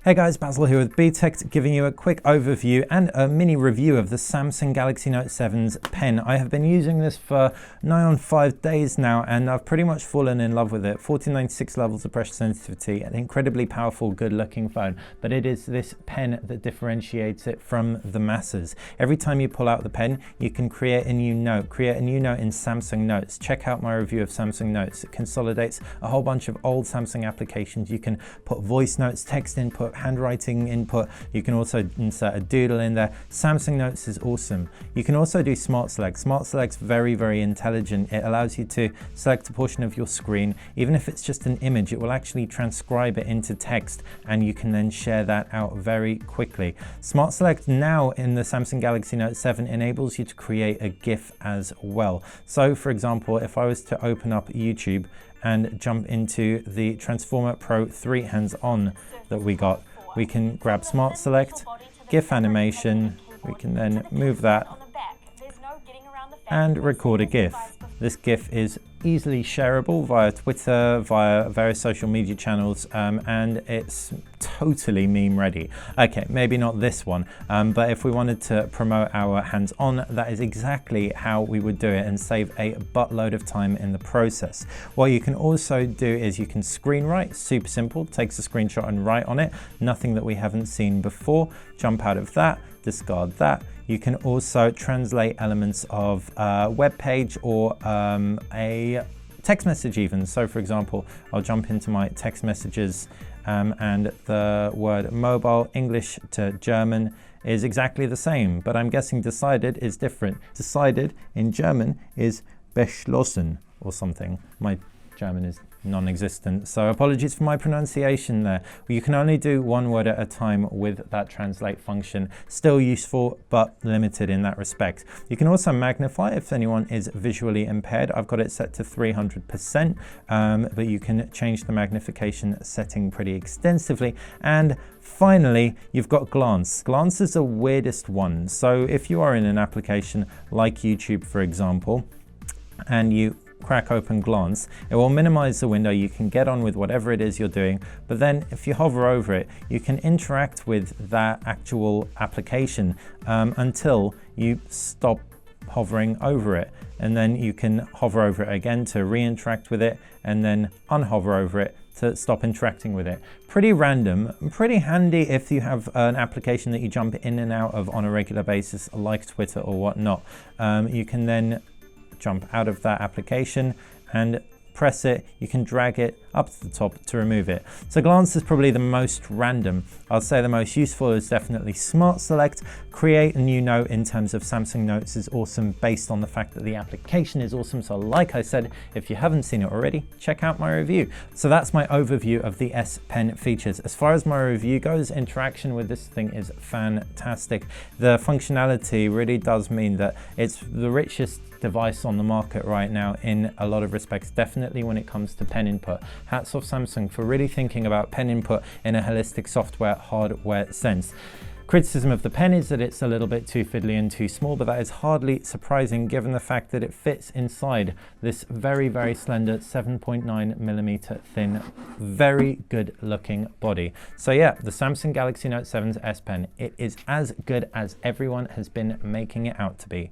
Hey guys, Basil here with BTech, giving you a quick overview and a mini review of the Samsung Galaxy Note 7's pen. I have been using this for nigh on 5 days now and I've pretty much fallen in love with it. 1496 levels of pressure sensitivity, an incredibly powerful, good looking phone, but it is this pen that differentiates it from the masses. Every time you pull out the pen, you can create a new note in Samsung Notes. Check out my review of Samsung Notes. It consolidates a whole bunch of old Samsung applications. You can put voice notes, text input, handwriting input. You can also insert a doodle in there. Samsung Notes is awesome. You can also do Smart Select. Smart Select's very, very intelligent. It allows you to select a portion of your screen. Even if it's just an image, it will actually transcribe it into text and you can then share that out very quickly. Smart Select now in the Samsung Galaxy Note 7 enables you to create a GIF as well. So for example, if I was to open up YouTube and jump into the Transformer Pro 3 hands-on that we got, we can grab Smart Select, GIF animation, we can then move that and record a GIF. This GIF is easily shareable via Twitter, via various social media channels, and it's totally meme ready. Okay, maybe not this one, but if we wanted to promote our hands-on, that is exactly how we would do it and save a buttload of time in the process. What you can also do is you can screen write, super simple, takes a screenshot and write on it, nothing that we haven't seen before. Jump out of that, discard that. You can also translate elements of a web page or a text message even. So for example, I'll jump into my text messages and the word mobile, English to German is exactly the same, but I'm guessing decided is different. Decided in German is beschlossen or something. My German is non-existent, so apologies for my pronunciation there. You can only do one word at a time with that translate function. Still useful, but limited in that respect. You can also magnify if anyone is visually impaired. I've got it set to 300%, but you can change the magnification setting pretty extensively. And finally, you've got glance. Glance is the weirdest one. So if you are in an application like YouTube, for example, and you crack open glance, it will minimize the window. You can get on with whatever it is you're doing, but then if you hover over it, you can interact with that actual application until you stop hovering over it, and then you can hover over it again to re-interact with it and then unhover over it to stop interacting with it. Pretty random, pretty handy if you have an application that you jump in and out of on a regular basis like Twitter or whatnot. You can then jump out of that application and press it. You can drag it up to the top to remove it. So glance is probably the most random. I'll say the most useful is definitely Smart Select. Create a new note in terms of Samsung Notes is awesome based on the fact that the application is awesome. So like I said, if you haven't seen it already, check out my review. So that's my overview of the S Pen features. As far as my review goes, interaction with this thing is fantastic. The functionality really does mean that it's the richest device on the market right now in a lot of respects, definitely when it comes to pen input. Hats off Samsung for really thinking about pen input in a holistic software hardware sense. Criticism of the pen is that it's a little bit too fiddly and too small, but that is hardly surprising given the fact that it fits inside this very, very slender 7.9mm thin, very good looking body. So yeah, the Samsung Galaxy Note 7's S Pen, it is as good as everyone has been making it out to be.